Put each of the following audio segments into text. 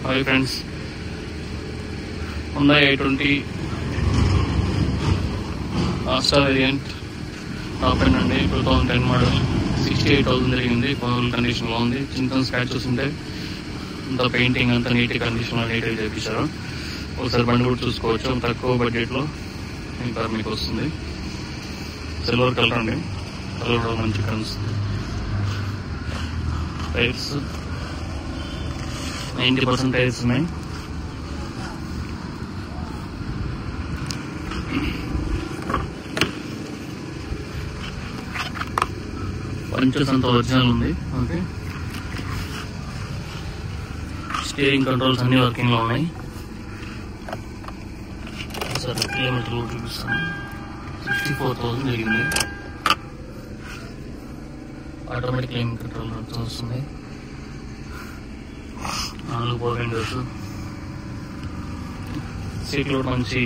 Hi friends, Hyundai i20 Asta variant top end అండి. 2010 model. 68,000 జరిగింది. Full కండిషన్లో ఉంది. చిన్న స్క్రాచెస్ ఉంటే అంత పెయింటింగ్ అంతా నీట్ కండిషన్లో నీట్గా చేయించారు. ఒకసారి బండి కూడా చూసుకోవచ్చు. తక్కువ బడ్జెట్లో ఇంకా మీకు వస్తుంది. సిల్వర్ కలర్ అండి. కలర్ కూడా మంచి కలుస్తుంది. టైర్స్ 90% టైర్స్ ఉన్నాయి. పంచెస్ అంతా ఒరిజినల్ ఉంది. ఓకే, స్టీరింగ్ కంట్రోల్స్ అన్ని వర్కింగ్ లో ఉన్నాయి. సార్ కిలోమీటర్లు చూపిస్తాను. 64,000 జరిగింది. ఆటోమేటిక్ క్లైమ్ కంట్రోల్ వస్తుంది. 4 పవర్ విండోస్. సీట్లు మంచి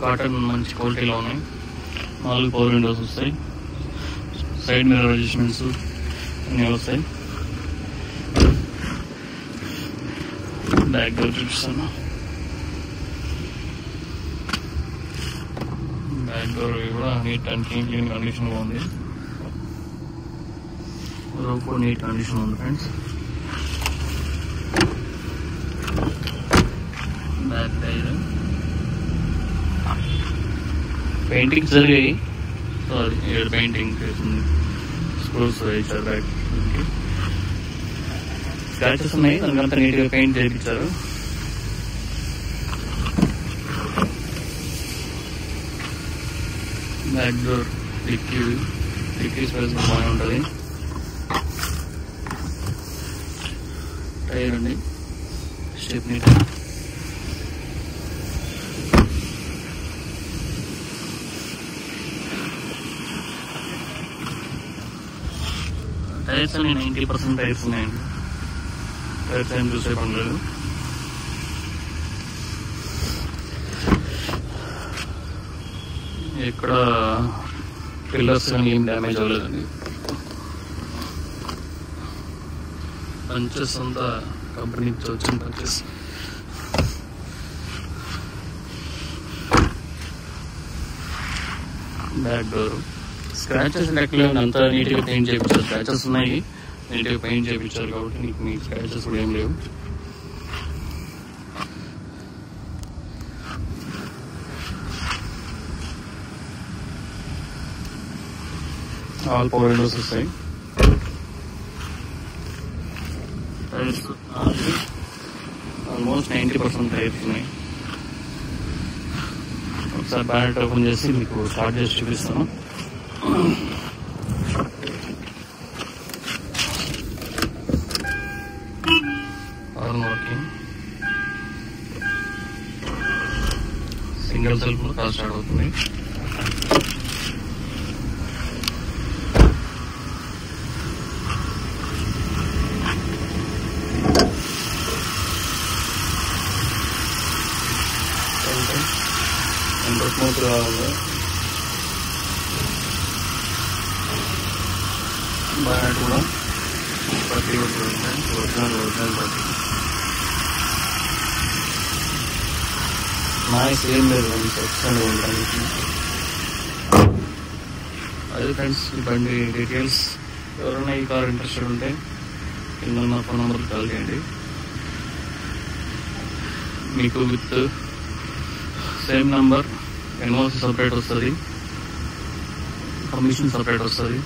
కాటన్ మంచి క్వాలిటీలో ఉన్నాయి. 4 పవర్ విండోస్ వస్తాయి. సైడ్ మిర్రర్ అడ్జస్ట్మెంట్స్ అన్నీ వస్తాయి. బ్యాక్ డోర్ చూపిస్తాను. బ్యాక్ డోర్ కూడా నీట్ అండ్ క్లీన్ కండిషన్ లో ఉంది. రూఫ్ కూడా నీట్ కండిషన్ ఉంది ఫ్రెండ్స్. బ్యాక్ టైర్ పెయింటింగ్ జరిగాయి. సారీ, పెయింటింగ్ చేసింది. స్క్రూస్ వేయించారు. బ్యాక్ స్క్రాచెస్ ఉన్నాయి. దానికంతా నీట్గా పెయింట్ చేయించారు. బ్యాక్ డోర్ డిక్కీ స్పేస్ బాగానే ఉంటుంది. టైర్ అండి, స్టెప్నీ టైర్. టైర్స్ అన్ని 90% టైర్స్ ఉన్నాయండి. టైర్స్ ఏం చూసే పని లేదు. ఇక్కడ పిల్లర్స్ కానీ ఏం డ్యామేజ్ అవ్వలేదండి. పంచెస్ అంతా కంపెనీ నుంచి వచ్చిన పంచెస్. బ్యాక్ డోర్ స్క్రాచెస్ లెక్కలేదు. అంతా నీట్గా పెయింట్ చేయించారు. స్క్రాచెస్ ఉన్నాయి, నీట్గా పెయింట్ చేయించారు కాబట్టి మీకు స్క్రాచెస్ కూడా ఏం లేవు. ఆల్ పవర్ విండోస్ వస్తాయి. టైర్స్ ఆల్మోస్ట్ 90% టైర్స్ ఉన్నాయి. ఒకసారి బ్యానెట్ ఓపెన్ చేసి మీకు స్టార్ట్ చేసి చూపిస్తాను. సింగిల్ సెల్ఫ్ లో కార్ స్టార్ట్ అవుతుంది. ఎంత స్మూత్ కావాలి. బ్యానెట్ కూడా ప్రతి ఒరిజినల్ ప్రతి నాయిస్ ఏం లేదు. ఎక్స్టెండ్ ఉంటుంది. అదే ఫ్రెండ్స్, ఈ బండి డీటెయిల్స్. ఎవరైనా ఈ కార్ ఇంట్రెస్టెడ్ ఉంటే కింద ఉన్న ఫోన్ నెంబర్కి కాల్ చేయండి. మీకు with same number NOC separate వస్తుంది, కమిషన్ సపరేట్ వస్తుంది.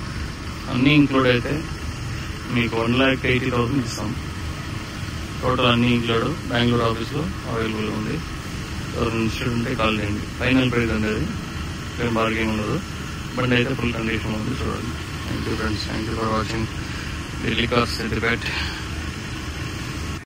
అన్నీ ఇంక్లూడ్ అయితే మీకు 1,80,000 ఇస్తాం. టోటల్ అన్నీ ఇంక్లూడ్. బెంగళూరు ఆఫీస్లో అవైలబుల్ ఉంది. ఎవరైనా ఇన్స్టెడ్ ఉంటే కాల్ చేయండి. ఫైనల్ ప్రైజ్ అనేది ఏం బార్గెన్ ఉండదు. బండి అయితే ఫుల్ కండిషన్ ఉంది. చూడండి. Thank you friends. Thank you for watching Delhi cars Siddipet.